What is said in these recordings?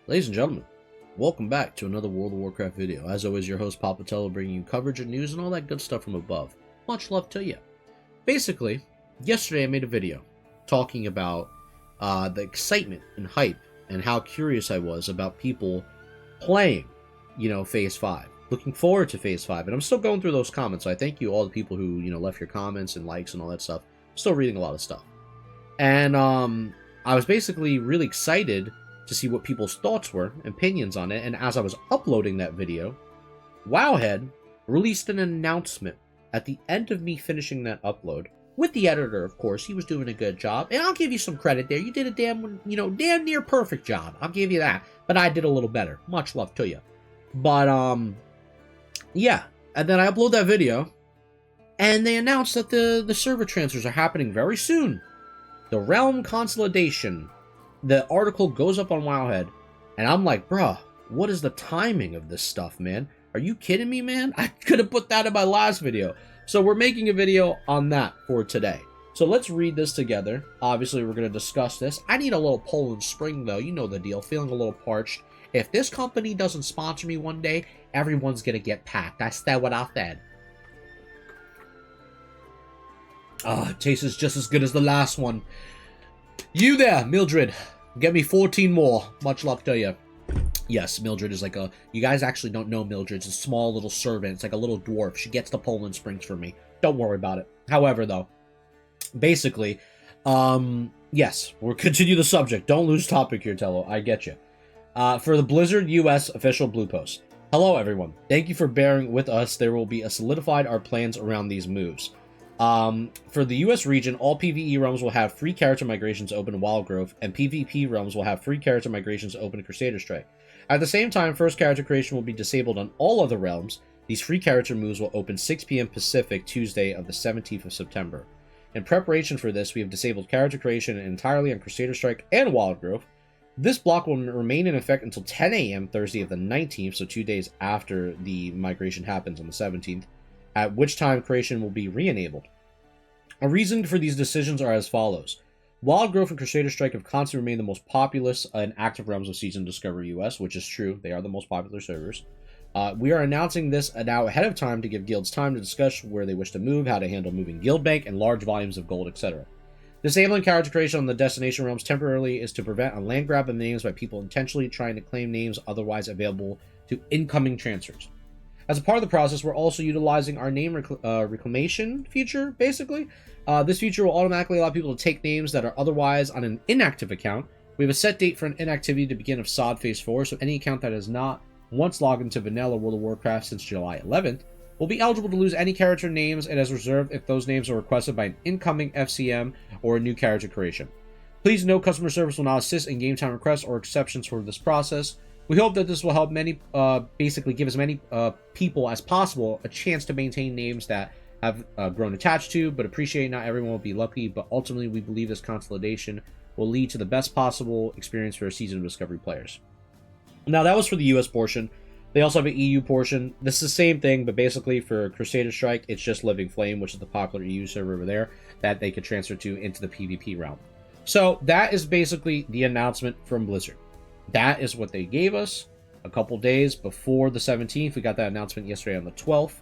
Ladies and gentlemen, welcome back to another World of Warcraft video. As always, your host Papatello bringing you coverage and news and all that good stuff from above. Much love to you. Basically, yesterday I made a video talking about the excitement and hype and how curious I was about people playing, Phase 5. Looking forward to Phase 5. And I'm still going through those comments, so I thank you all the people who, left your comments and likes and all that stuff. I'm still reading a lot of stuff. And I was basically really excited to see what people's thoughts were, opinions on it, and as I was uploading that video, Wowhead released an announcement at the end of me finishing that upload, with the editor, of course. He was doing a good job, and I'll give you some credit there. You did a damn near perfect job. I'll give you that, but I did a little better. Much love to you. But, yeah, and then I upload that video, and they announced that the server transfers are happening very soon. The Realm Consolidation. The article goes up on Wowhead, and I'm like, bruh, what is the timing of this stuff, man? Are you kidding me, man? I could have put that in my last video. So we're making a video on that for today. So let's read this together. Obviously, we're going to discuss this. I need a little Poland Spring, though. You know the deal. Feeling a little parched. If this company doesn't sponsor me one day, everyone's going to get packed. That's what I said. It tastes just as good as the last one. You there, Mildred. Get me 14 more. Much love to you. Yes, Mildred is like a... You guys actually don't know Mildred. It's a small little servant. It's like a little dwarf. She gets the Poland Springs for me. Don't worry about it. However, though, basically, yes, we'll continue the subject. Don't lose topic here, Tello. I get you. For the Blizzard US official Blue Post. Hello, everyone. Thank you for bearing with us. There will be a solidified our plans around these moves. For the US region, all PvE realms will have free character migrations open to Wildgrowth, and PvP realms will have free character migrations open to Crusader Strike. At the same time, first character creation will be disabled on all other realms. These free character moves will open 6 p.m. Pacific, Tuesday of the 17th of September. In preparation for this, we have disabled character creation entirely on Crusader Strike and Wildgrowth. This block will remain in effect until 10 a.m. Thursday of the 19th, so 2 days after the migration happens on the 17th, at which time creation will be re-enabled. A reason for these decisions are as follows. Wildgrowth and Crusader Strike have constantly remained the most populous and active realms of Season Discovery US, which is true. They are the most popular servers. We are announcing this now ahead of time to give guilds time to discuss where they wish to move, how to handle moving guild bank, and large volumes of gold, etc. Disabling character creation on the destination realms temporarily is to prevent a land grab of names by people intentionally trying to claim names otherwise available to incoming transfers. As a part of the process, we're also utilizing our name reclamation feature, basically. This feature will automatically allow people to take names that are otherwise on an inactive account. We have a set date for an inactivity to begin of SOD Phase 4, so any account that has not once logged into vanilla World of Warcraft since July 11th will be eligible to lose any character names and is reserved if those names are requested by an incoming FCM or a new character creation. Please note customer service will not assist in game time requests or exceptions for this process. We hope that this will help many, basically give as many people as possible a chance to maintain names that have grown attached to, but appreciate not everyone will be lucky, but ultimately we believe this consolidation will lead to the best possible experience for our Season of Discovery players. Now, that was for the US portion. They also have an EU portion. This is the same thing, but basically for Crusader Strike, it's just Living Flame, which is the popular EU server over there, that they could transfer to into the PvP realm. So that is basically the announcement from Blizzard. That is what they gave us a couple days before the 17th. We got that announcement yesterday on the 12th.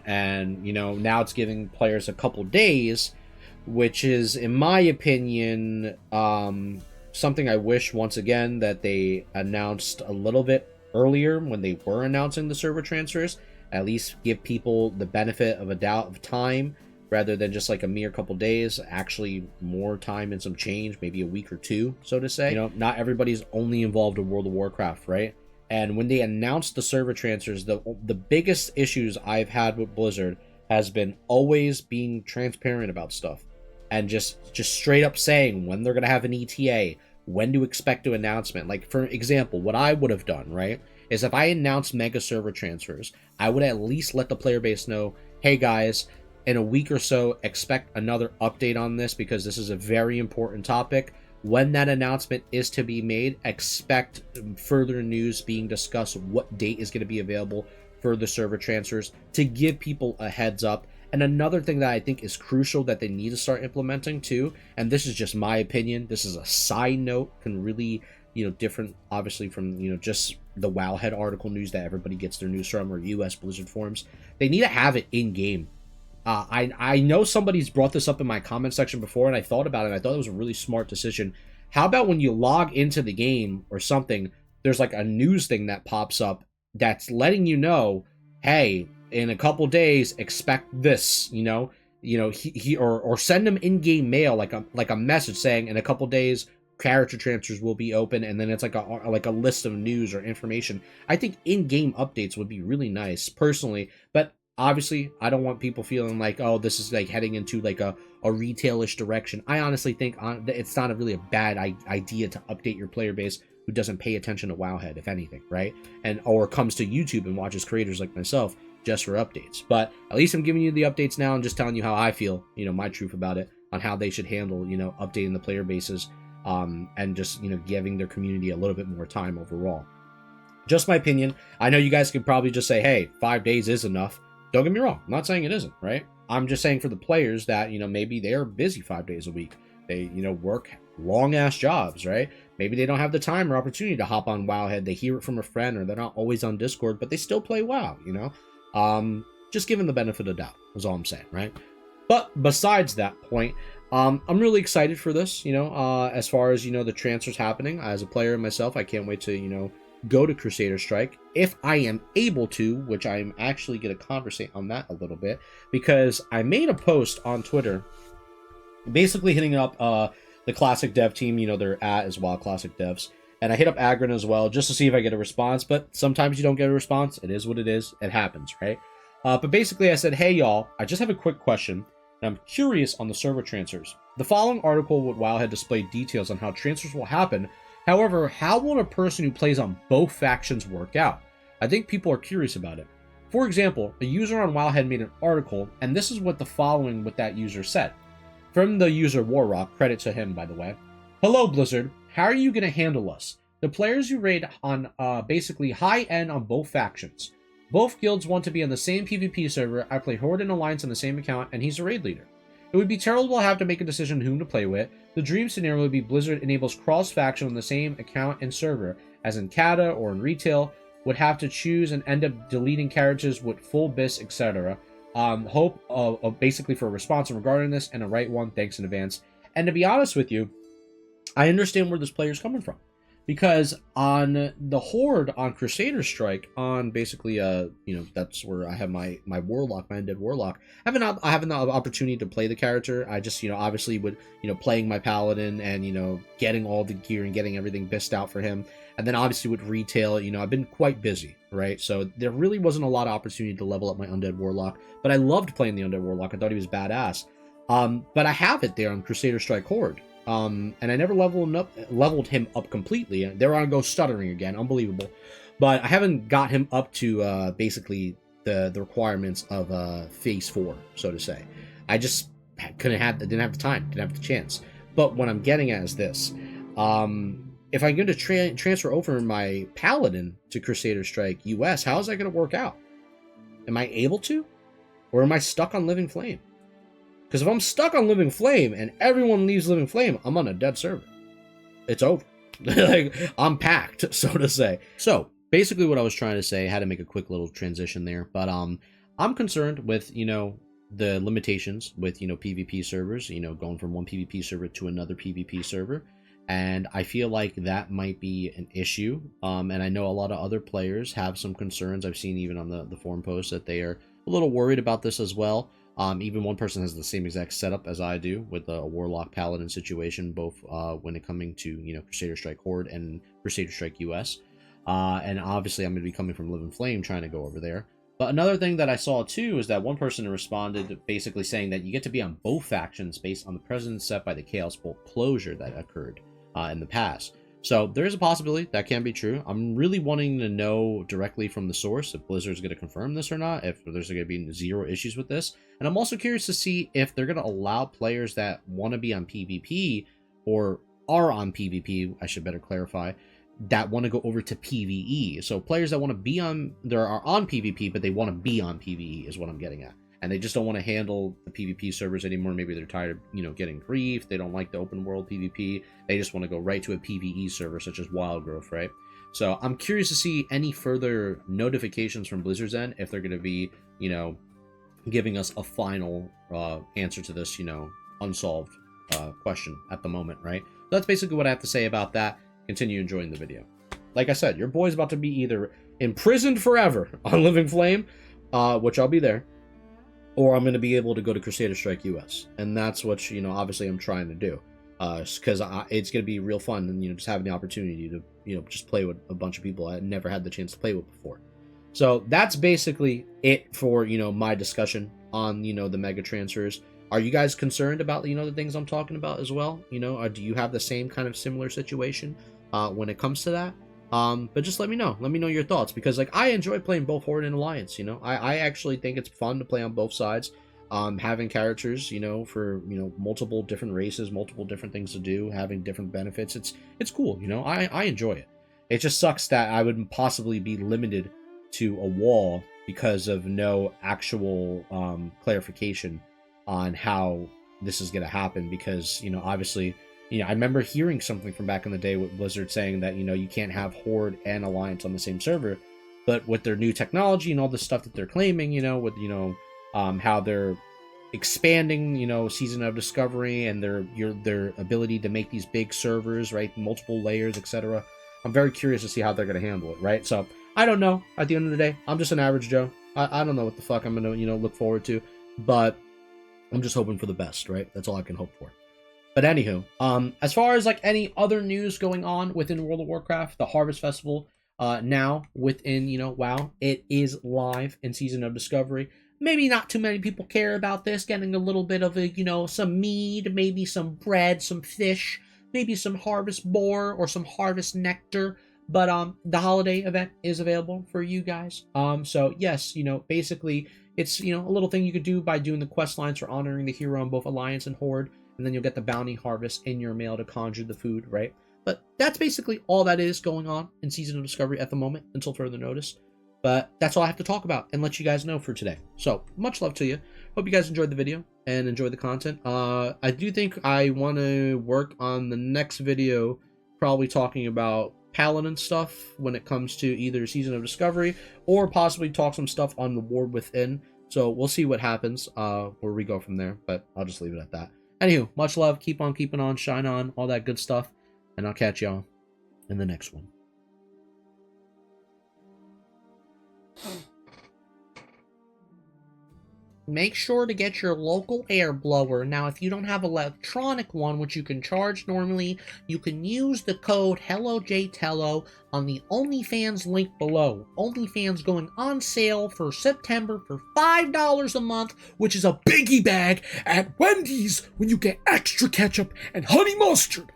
And, now it's giving players a couple days, which is, in my opinion, something I wish, once again, that they announced a little bit earlier when they were announcing the server transfers. At least give people the benefit of a doubt of time, rather than just like a mere couple days, actually more time and some change, maybe a week or two, so to say. Not everybody's only involved in World of Warcraft, right? And when they announced the server transfers, the biggest issues I've had with Blizzard has been always being transparent about stuff. And just straight up saying when they're going to have an ETA, when to expect an announcement. Like, for example, what I would have done, right, is if I announced mega server transfers, I would at least let the player base know, hey guys, in a week or so, expect another update on this because this is a very important topic. When that announcement is to be made, expect further news being discussed, what date is going to be available for the server transfers, to give people a heads up. And another thing that I think is crucial that they need to start implementing too, and this is just my opinion, this is a side note, can really different, obviously, from, just the Wowhead article news that everybody gets their news from, or US Blizzard forums. They need to have it in-game. I know somebody's brought this up in my comment section before, and I thought about it, and I thought it was a really smart decision. How about when you log into the game or something, there's like a news thing that pops up that's letting you know, hey, in a couple days, expect this, or send them in-game mail, like a message saying in a couple days, character transfers will be open, and then it's like a list of news or information. I think in-game updates would be really nice, personally, but obviously, I don't want people feeling like, oh, this is like heading into like a retailish direction. I honestly think it's not really a bad idea to update your player base who doesn't pay attention to Wowhead, if anything, right? Or comes to YouTube and watches creators like myself just for updates. But at least I'm giving you the updates now and just telling you how I feel, my truth about it, on how they should handle, updating the player bases, and just, giving their community a little bit more time overall. Just my opinion. I know you guys could probably just say, hey, 5 days is enough. Don't get me wrong. I'm not saying it isn't, right? I'm just saying for the players that, maybe they're busy 5 days a week. They, work long-ass jobs, right? Maybe they don't have the time or opportunity to hop on Wowhead. They hear it from a friend, or they're not always on Discord, but they still play WoW, Just giving the benefit of doubt is all I'm saying, right? But besides that point, I'm really excited for this, as far as, the transfers happening. As a player myself, I can't wait to, go to Crusader Strike if I am able to, which I'm actually going to conversate on that a little bit, because I made a post on Twitter basically hitting up the Classic Dev team, they're at as well, Classic Devs, and I hit up Agron as well just to see if I get a response. But sometimes you don't get a response. It is what it is. It happens, right? But basically I said, hey y'all, I just have a quick question, and I'm curious on the server transfers. The following article with Wowhead displayed details on how transfers will happen. However, how will a person who plays on both factions work out? I think people are curious about it. For example, a user on Wowhead made an article, and this is what the following what that user said. From the user Warrock, credit to him by the way. Hello Blizzard, how are you going to handle us? The players you raid on basically high end on both factions. Both guilds want to be on the same PvP server. I play Horde and Alliance on the same account, and he's a raid leader. It would be terrible to have to make a decision whom to play with. The dream scenario would be Blizzard enables cross-faction on the same account and server, as in Kata or in retail, would have to choose and end up deleting characters with full bis, etc. Hope basically for a response regarding this, and a right one, thanks in advance. And to be honest with you, I understand where this player is coming from. Because on the Horde, on Crusader Strike, on basically, that's where I have my Warlock, my Undead Warlock. I have an opportunity to play the character. I just, obviously would, playing my Paladin and, getting all the gear and getting everything bissed out for him. And then obviously with retail, I've been quite busy, right? So there really wasn't a lot of opportunity to level up my Undead Warlock. But I loved playing the Undead Warlock. I thought he was badass. But I have it there on Crusader Strike Horde. And I never leveled him up completely. There I go stuttering again, unbelievable. But I haven't got him up to basically the requirements of Phase 4, so to say. I just didn't have the time, didn't have the chance. But what I'm getting at is this: if I'm going to transfer over my Paladin to Crusader Strike US, how is that going to work out? Am I able to, or am I stuck on Living Flame? Because if I'm stuck on Living Flame and everyone leaves Living Flame, I'm on a dead server. It's over. Like, I'm packed, so to say. So, basically what I was trying to say, I had to make a quick little transition there, but I'm concerned with, the limitations with, PvP servers, going from one PvP server to another PvP server, and I feel like that might be an issue, and I know a lot of other players have some concerns. I've seen even on the forum posts that they are a little worried about this as well. Even one person has the same exact setup as I do with a Warlock Paladin situation, both when it coming to Crusader Strike Horde and Crusader Strike US. And obviously I'm going to be coming from Living Flame trying to go over there. But another thing that I saw too is that one person responded basically saying that you get to be on both factions based on the precedent set by the Chaos Bolt closure that occurred in the past. So there is a possibility that can be true. I'm really wanting to know directly from the source if Blizzard's going to confirm this or not, if there's going to be zero issues with this. And I'm also curious to see if they're going to allow players that want to be on PvP, or are on PvP, I should better clarify, that want to go over to PvE. So players that want to be on, there are on PvP, but they want to be on PvE is what I'm getting at. and they just don't want to handle the PvP servers anymore. Maybe they're tired of, you know, getting grief. They don't like the open world PvP. They just want to go right to a PvE server such as Wildgrowth, right? So I'm curious to see any further notifications from Blizzard's end, if they're going to be, you know, giving us a final answer to this, you know, unsolved question at the moment, right? So that's basically what I have to say about that. Continue enjoying the video. Like I said, your boy's about to be either imprisoned forever on Living Flame, which I'll be there, or I'm going to be able to go to Crusader Strike US. And that's what, you know, obviously I'm trying to do. Because it's going to be real fun, and, you know, just having the opportunity to, you know, just play with a bunch of people I never had the chance to play with before. So that's basically it for, you know, my discussion on, you know, the mega transfers. Are you guys concerned about, you know, the things I'm talking about as well? You know, or do you have the same kind of similar situation when it comes to that? But just let me know. Let me know your thoughts, because, like, I enjoy playing both Horde and Alliance, you know. I actually think it's fun to play on both sides. Having characters, you know, for, you know, multiple different races, multiple different things to do, having different benefits. It's cool, you know. I enjoy it. It just sucks that I would possibly be limited to a wall because of no actual clarification on how this is going to happen, because, you know, obviously, you know, I remember hearing something from back in the day with Blizzard saying that, you know, you can't have Horde and Alliance on the same server, but with their new technology and all the stuff that they're claiming, you know, with, you know, how they're expanding, you know, Season of Discovery and their ability to make these big servers, right, multiple layers, etc. I'm very curious to see how they're going to handle it, right? So I don't know. At the end of the day, I'm just an average Joe. I don't know what the fuck I'm going to, you know, look forward to, but I'm just hoping for the best, right? That's all I can hope for. But anywho, as far as, like, any other news going on within World of Warcraft, the Harvest Festival, now within, you know, WoW, it is live in Season of Discovery. Maybe not too many people care about this, getting a little bit of a, you know, some mead, maybe some bread, some fish, maybe some harvest boar or some harvest nectar. But the holiday event is available for you guys. So yes, you know, basically it's, you know, a little thing you could do by doing the quest lines for honoring the hero on both Alliance and Horde, and then you'll get the bounty harvest in your mail to conjure the food, right? But that's basically all that is going on in Season of Discovery at the moment, until further notice. But that's all I have to talk about and let you guys know for today. So, much love to you. Hope you guys enjoyed the video and enjoyed the content. I do think I want to work on the next video, probably talking about Paladin stuff when it comes to either Season of Discovery, or possibly talk some stuff on the War Within. So, we'll see what happens, where we go from there. But I'll just leave it at that. Anywho, much love. Keep on keeping on. Shine on. All that good stuff. And I'll catch y'all in the next one. Make sure to get your local air blower. Now, if you don't have an electronic one, which you can charge normally, you can use the code HelloJTello on the OnlyFans link below. OnlyFans going on sale for September for $5 a month, which is a biggie bag at Wendy's when you get extra ketchup and honey mustard.